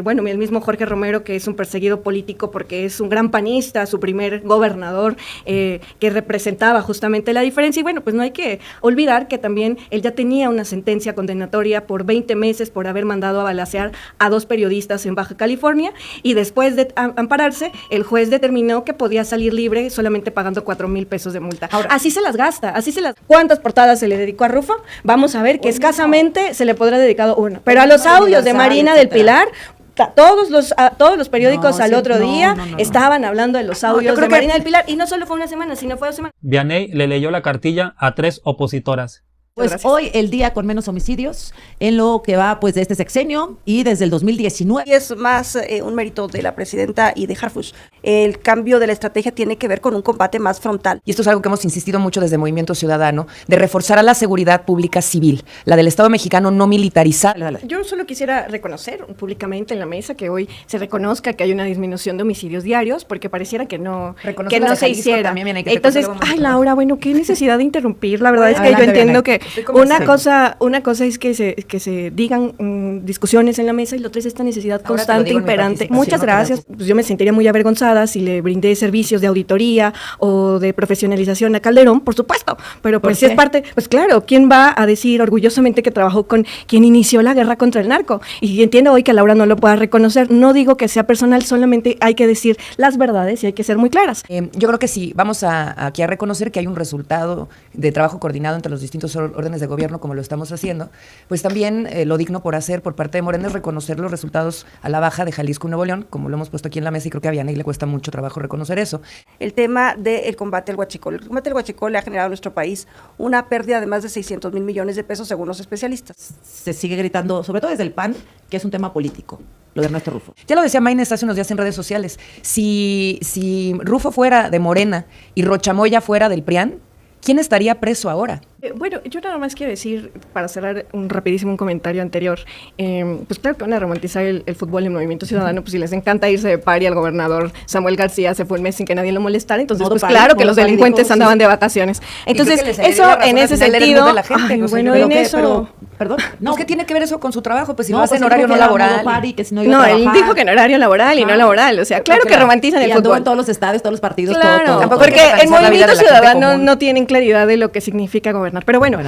Bueno, el mismo Jorge Romero, que es un perseguido político porque es un gran panista, su primer gobernador, que representaba justamente la diferencia. Y bueno, pues no hay que olvidar que también él ya tenía una sentencia condenatoria por 20 meses por haber mandado a balacear a 2 periodistas en Baja California, y después de ampararse, el juez determinó que podía salir libre solamente pagando 4,000 pesos de multa. Ahora, así se las gasta, ¿Cuántas portadas se le dedicó a Rufo? Vamos a ver que escasamente se le podrá dedicado una. Pero a los audios de Marina del Pilar, todos los periódicos al otro día estaban hablando de los audios de Marina del Pilar, y no solo fue una semana, sino fue 2 semanas. Vianney le leyó la cartilla a 3 opositoras. Pues gracias. Hoy el día con menos homicidios en lo que va pues de este sexenio y desde el 2019. Y es más un mérito de la presidenta y de Harfuch. El cambio de la estrategia tiene que ver con un combate más frontal. Y esto es algo que hemos insistido mucho desde Movimiento Ciudadano, de reforzar a la seguridad pública civil, la del Estado mexicano no militarizada. Yo solo quisiera reconocer públicamente en la mesa que hoy se reconozca que hay una disminución de homicidios diarios, porque pareciera que no se hiciera. Entonces, Laura, bueno, qué necesidad de interrumpir. La verdad es que yo entiendo que una cosa es que se digan discusiones en la mesa, y lo otro es esta necesidad constante, imperante. Muchas gracias. Pues yo me sentiría muy avergonzada si le brindé servicios de auditoría o de profesionalización a Calderón, por supuesto, pero pues si es parte, pues claro, ¿quién va a decir orgullosamente que trabajó con quien inició la guerra contra el narco? Y entiendo hoy que Laura no lo pueda reconocer, no digo que sea personal, solamente hay que decir las verdades y hay que ser muy claras. Yo creo que sí, vamos aquí a reconocer que hay un resultado de trabajo coordinado entre los distintos órdenes de gobierno, como lo estamos haciendo. Pues también lo digno por hacer por parte de Morena es reconocer los resultados a la baja de Jalisco y Nuevo León, como lo hemos puesto aquí en la mesa, y creo que a Vianney le cuesta mucho trabajo reconocer eso. El tema del combate al huachicol. El combate al huachicol le ha generado a nuestro país una pérdida de más de 600,000 millones de pesos según los especialistas. Se sigue gritando, sobre todo desde el PAN, que es un tema político, lo de Ernesto Rufo. Ya lo decía Maynes hace unos días en redes sociales, si Rufo fuera de Morena y Rochamoya fuera del PRIAN, ¿quién estaría preso ahora? Bueno, yo nada más quiero decir, para cerrar un comentario anterior, pues claro que van a romantizar el fútbol en Movimiento Ciudadano, pues si les encanta irse de party al gobernador Samuel García, se fue un mes sin que nadie lo molestara, entonces pues claro que los delincuentes andaban de vacaciones. Entonces, eso en ese sentido, bueno, en eso... Perdón, no, ¿qué tiene que ver eso con su trabajo? Pues si no, lo hace en horario no laboral. No, él dijo que en horario laboral y no laboral, o sea, claro que romantizan el fútbol. En todos los estadios, todos los partidos, todo. Porque en Movimiento Ciudadano no tienen claridad de lo que significa gobernar. Pero bueno,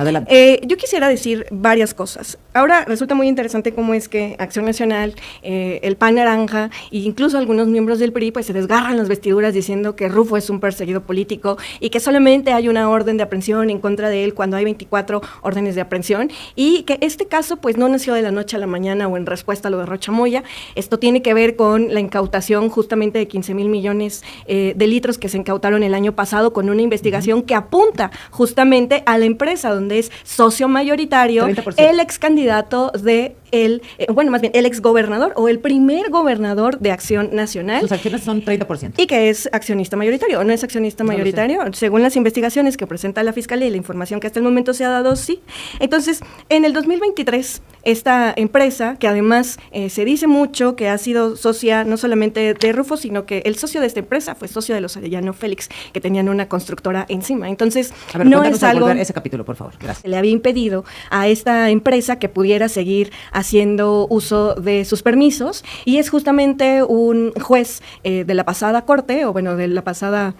yo quisiera decir varias cosas. Ahora resulta muy interesante cómo es que Acción Nacional, el PAN Naranja e incluso algunos miembros del PRI pues se desgarran las vestiduras diciendo que Rufo es un perseguido político y que solamente hay una orden de aprehensión en contra de él cuando hay 24 órdenes de aprehensión, y que este caso pues no nació de la noche a la mañana o en respuesta a lo de Rochamoya. Esto tiene que ver con la incautación justamente de 15,000 millones de litros que se incautaron el año pasado, con una investigación que apunta justamente a la empresa donde es socio mayoritario 30%. El ex candidato de el ex gobernador o el primer gobernador de Acción Nacional. Sus acciones son 30%. Y que es accionista mayoritario, ¿o no es accionista mayoritario? Según las investigaciones que presenta la Fiscalía y la información que hasta el momento se ha dado, sí. Entonces, en el 2023, esta empresa, que además se dice mucho que ha sido socia no solamente de Rufo, sino que el socio de esta empresa fue socio de los Arellano Félix, que tenían una constructora encima. Entonces, no es algo... ese capítulo, por favor. Gracias. Le había impedido a esta empresa que pudiera seguir haciendo uso de sus permisos, y es justamente un juez de la pasada corte, o bueno, del pasado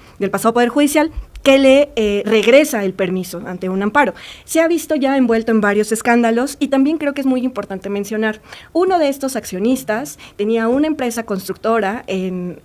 Poder Judicial, que le regresa el permiso ante un amparo. Se ha visto ya envuelto en varios escándalos, y también creo que es muy importante mencionar, uno de estos accionistas tenía una empresa constructora en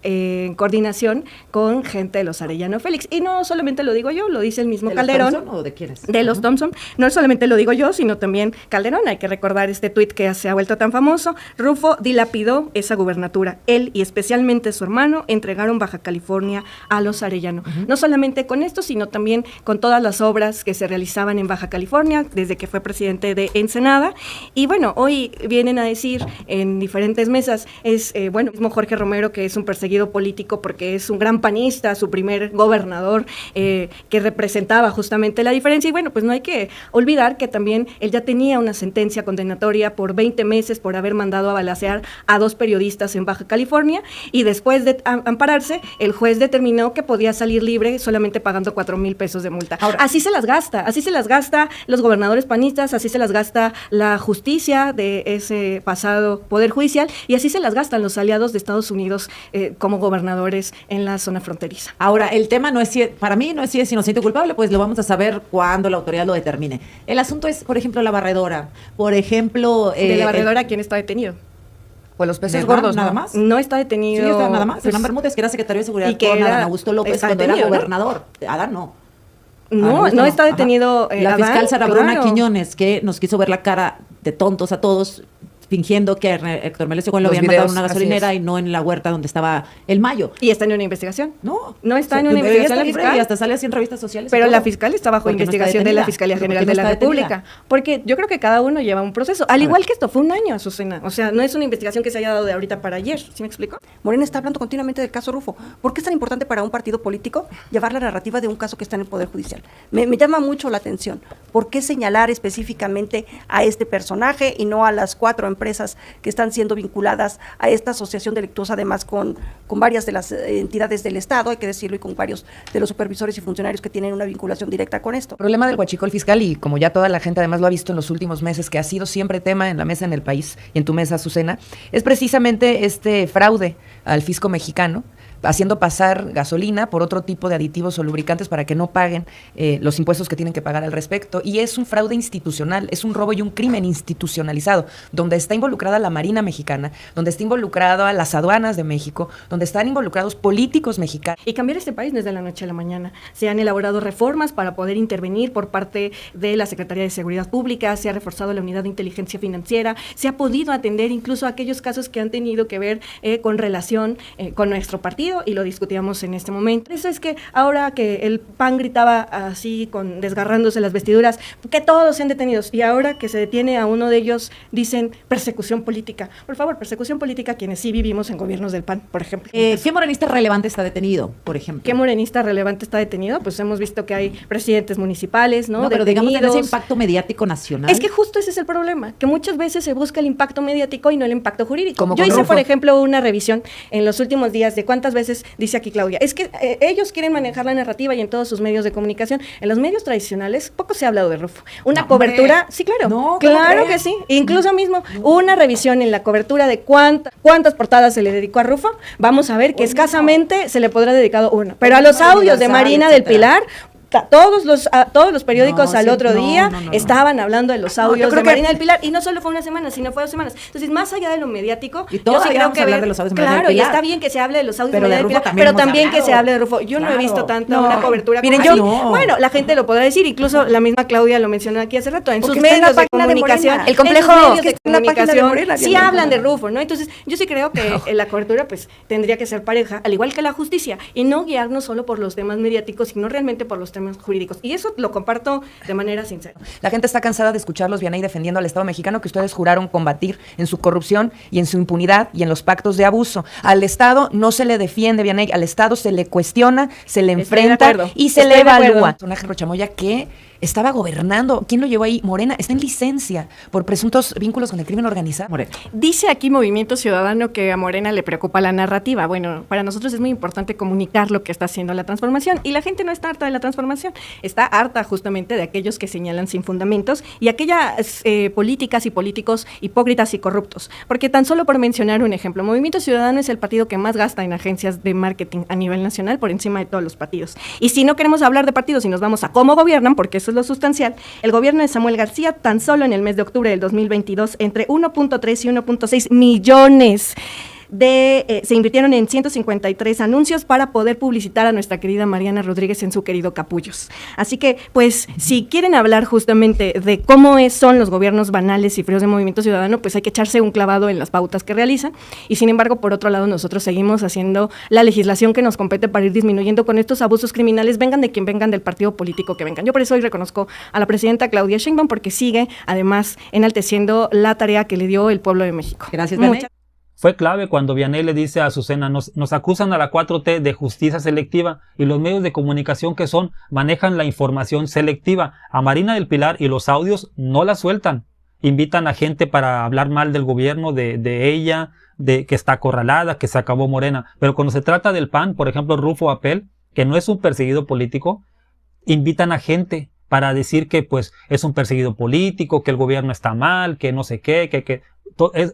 coordinación con gente de los Arellano Félix, y no solamente lo digo yo, lo dice el mismo Calderón. ¿De los Thompson o de quiénes? De los Thompson. No solamente lo digo yo, sino también Calderón. Hay que recordar este tuit que se ha vuelto tan famoso. Rufo dilapidó esa gubernatura. Él y especialmente su hermano entregaron Baja California a los Arellano. No solamente con esto, sino también con todas las obras que se realizaban en Baja California desde que fue presidente de Ensenada. Y bueno, hoy vienen a decir en diferentes mesas, el mismo Jorge Romero, que es un perseguido político porque es un gran panista, su primer gobernador, que representaba justamente la diferencia. Y bueno, pues no hay que olvidar que también él ya tenía una sentencia condenatoria por 20 meses por haber mandado a balacear a 2 periodistas en Baja California, y después de ampararse, el juez determinó que podía salir libre solamente pagando pagando 4,000 pesos de multa. Ahora, así se las gasta los gobernadores panistas, así se las gasta la justicia de ese pasado poder judicial y así se las gastan los aliados de Estados Unidos como gobernadores en la zona fronteriza. Ahora, el tema no es para mí no es si es inocente o culpable, pues lo vamos a saber cuando la autoridad lo determine. El asunto es, por ejemplo, la barredora. Por ejemplo... de la barredora, ¿quién está detenido? Pues los peces ¿Verdad? gordos, ¿Nada ¿no? más? No está detenido. Sí, está nada más. Pues, Hernán Bermúdez, que era secretario de Seguridad y que con era- Adán Augusto López está cuando era detenido, ¿no? gobernador. Adán no. No, Augusto no está Ajá. detenido. La Adán, fiscal Sara Bruna claro. Quiñones, que nos quiso ver la cara de tontos a todos, fingiendo que a Héctor Melesio Juan lo Los habían matado en videos, una así gasolinera es. y no en la huerta donde estaba el Mayo. Y está en una investigación. No. No está en O sea, una ella investigación está la libre fiscal. y hasta sale así en revistas sociales. y Pero todo. la fiscal está bajo ¿Por qué no está investigación de la detenida? Fiscalía ¿Pero por General qué no de la está detenida? República. Porque yo creo que cada uno lleva un proceso. Al igual que esto, fue un año, Azucena. O sea, no es una investigación que se haya dado de ahorita para ayer. ¿Sí me explico? Morena está hablando continuamente del caso Rufo. ¿Por qué es tan importante para un partido político llevar la narrativa de un caso que está en el Poder Judicial? Me llama mucho la atención. ¿Por qué señalar específicamente a este personaje y no a las 4 empresas que están siendo vinculadas a esta asociación delictuosa, además con varias de las entidades del Estado, hay que decirlo, y con varios de los supervisores y funcionarios que tienen una vinculación directa con esto? El problema del huachicol fiscal, y como ya toda la gente además lo ha visto en los últimos meses, que ha sido siempre tema en la mesa en el país y en tu mesa, Azucena, es precisamente este fraude al fisco mexicano, haciendo pasar gasolina por otro tipo de aditivos o lubricantes para que no paguen los impuestos que tienen que pagar al respecto. Y es un fraude institucional, es un robo y un crimen institucionalizado, donde está involucrada la Marina Mexicana, donde está involucrada las aduanas de México, donde están involucrados políticos mexicanos. Y cambiar este país desde la noche a la mañana. Se han elaborado reformas para poder intervenir por parte de la Secretaría de Seguridad Pública, se ha reforzado la unidad de inteligencia financiera, se ha podido atender incluso aquellos casos que han tenido que ver con relación con nuestro partido, y lo discutíamos en este momento. Eso es que ahora que el PAN gritaba así, desgarrándose las vestiduras, que todos sean detenidos, y ahora que se detiene a uno de ellos, dicen persecución política. Por favor, persecución política quienes sí vivimos en gobiernos del PAN, por ejemplo. ¿Qué morenista relevante está detenido, por ejemplo? ¿Qué morenista relevante está detenido? Pues hemos visto que hay presidentes municipales, ¿no? No, pero digamos en ese Detenidos. impacto mediático nacional. Es que justo ese es el problema, que muchas veces se busca el impacto mediático y no el impacto jurídico. Como Yo con hice, Rufo. por ejemplo, una revisión en los últimos días de cuántas veces dice aquí Claudia. Es que ellos quieren manejar la narrativa y en todos sus medios de comunicación. En los medios tradicionales poco se ha hablado de Rufo. Una No, cobertura, hombre. sí, claro. No, ¿cómo claro crees? que sí. Incluso mismo una revisión en la cobertura de cuántas portadas se le dedicó a Rufo. Vamos a ver que escasamente se le podrá dedicado una. Pero a los audios de Marina del Pilar, todos los periódicos No, al sí, otro no, día no. estaban hablando de los yo audios creo de que- Marina del Pilar, y no solo fue una semana, sino fue 2 semanas. Entonces, más allá de lo mediático, Y yo todavía sí creo vamos que a hablar de los audios de Marina del claro, y Pilar. está bien que se hable de los audios Pero de de Marina del Rufo Pilar, también pero hemos también que hablado. se hable de Rufo. Yo no he Claro. visto tanta No. una cobertura Miren, como yo así. no. Bueno, la gente lo podrá decir, incluso la misma Claudia lo mencionó aquí hace rato, en Porque sus está en la medios de página de comunicación, Morena. El complejo. en sus medios Es que de está en la página de comunicación, Morena, sí bien hablan de mencionado. Rufo, ¿no? Entonces, yo sí creo que la cobertura pues tendría que ser pareja, al igual que la justicia, y no guiarnos solo por los temas mediáticos, sino realmente por los temas jurídicos. Y eso lo comparto de manera sincera. La gente está cansada de escucharlos, Vianey, defendiendo al Estado mexicano que ustedes juraron combatir en su corrupción y en su impunidad y en los pactos de abuso. Al Estado no se le defiende, Vianey, al Estado se le cuestiona, se le Estoy de enfrenta acuerdo. y se Estoy le de acuerdo. evalúa. Personaje Rochamoya que estaba gobernando. ¿Quién lo llevó ahí? Morena. Está en licencia por presuntos vínculos con el crimen organizado. Morena. Dice aquí Movimiento Ciudadano que a Morena le preocupa la narrativa. Bueno, para nosotros es muy importante comunicar lo que está haciendo la transformación, y la gente no está harta de la transformación, está harta justamente de aquellos que señalan sin fundamentos y aquellas políticas y políticos hipócritas y corruptos. Porque tan solo por mencionar un ejemplo, Movimiento Ciudadano es el partido que más gasta en agencias de marketing a nivel nacional por encima de todos los partidos. Y si no queremos hablar de partidos y nos vamos a cómo gobiernan, porque eso es lo sustancial, el gobierno de Samuel García tan solo en el mes de octubre del 2022 entre 1.3 y 1.6 millones se invirtieron en 153 anuncios para poder publicitar a nuestra querida Mariana Rodríguez en su querido Capullos. Así que, pues, si quieren hablar justamente de cómo son los gobiernos banales y fríos de Movimiento Ciudadano, pues hay que echarse un clavado en las pautas que realizan. Y sin embargo, por otro lado, nosotros seguimos haciendo la legislación que nos compete para ir disminuyendo con estos abusos criminales, vengan de quien vengan, del partido político que vengan. Yo por eso hoy reconozco a la presidenta Claudia Sheinbaum, porque sigue, además, enalteciendo la tarea que le dio el pueblo de México. Gracias, Vianey. Fue clave cuando Vianey le dice a Azucena, nos acusan a la 4T de justicia selectiva, y los medios de comunicación que son manejan la información selectiva. A Marina del Pilar y los audios no la sueltan. Invitan a gente para hablar mal del gobierno, de ella, de que está acorralada, que se acabó Morena. Pero cuando se trata del PAN, por ejemplo, Rufo Apel, que no es un perseguido político, invitan a gente para decir que pues es un perseguido político, que el gobierno está mal, que no sé qué,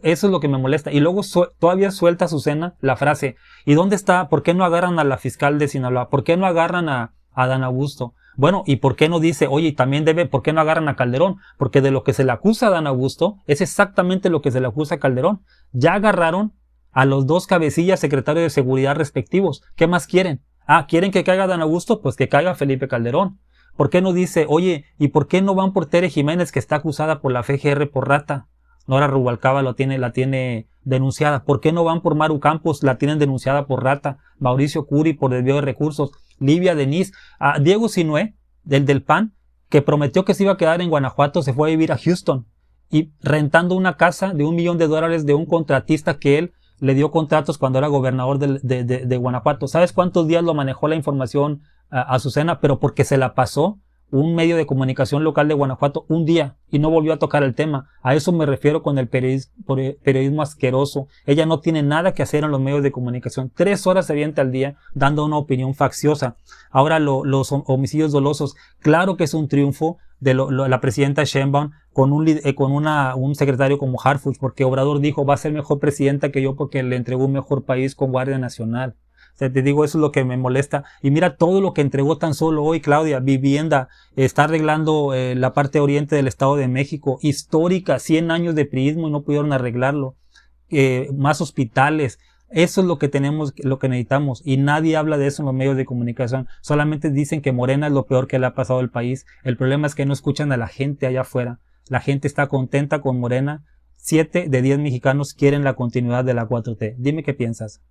eso es lo que me molesta. Y luego todavía suelta Azucena la frase, ¿y dónde está? ¿Por qué no agarran a la fiscal de Sinaloa? ¿Por qué no agarran a Dan Augusto? Bueno, ¿y por qué no dice, oye, también por qué no agarran a Calderón? Porque de lo que se le acusa a Dan Augusto es exactamente lo que se le acusa a Calderón. Ya agarraron a los 2 cabecillas secretarios de seguridad respectivos. ¿Qué más quieren? ¿Quieren que caiga Dan Augusto? Pues que caiga Felipe Calderón. ¿Por qué no dice, oye, ¿y por qué no van por Tere Jiménez, que está acusada por la FGR por rata? Nora Rubalcaba la tiene denunciada. ¿Por qué no van por Maru Campos? La tienen denunciada por rata. Mauricio Curi por desvío de recursos. Livia Denis. Diego Sinué, del PAN, que prometió que se iba a quedar en Guanajuato, se fue a vivir a Houston. Y rentando una casa de $1 millón de un contratista que él le dio contratos cuando era gobernador de Guanajuato. ¿Sabes cuántos días lo manejó la información Azucena? Pero porque se la pasó un medio de comunicación local de Guanajuato un día y no volvió a tocar el tema. A eso me refiero con el periodismo asqueroso. Ella no tiene nada que hacer en los medios de comunicación. 3 horas se avienta al día dando una opinión facciosa. Ahora los homicidios dolosos, claro que es un triunfo de la presidenta Sheinbaum con un secretario como Harfuch, porque Obrador dijo, va a ser mejor presidenta que yo porque le entregó un mejor país con Guardia Nacional. O sea, te digo, eso es lo que me molesta. Y mira todo lo que entregó tan solo hoy, Claudia: vivienda, está arreglando la parte oriente del Estado de México, histórica, 100 años de priismo y no pudieron arreglarlo. Más hospitales. Eso es lo que tenemos, lo que necesitamos, y nadie habla de eso en los medios de comunicación. Solamente dicen que Morena es lo peor que le ha pasado al país. El problema es que no escuchan a la gente allá afuera. La gente está contenta con Morena. 7 de 10 mexicanos quieren la continuidad de la 4T. Dime qué piensas.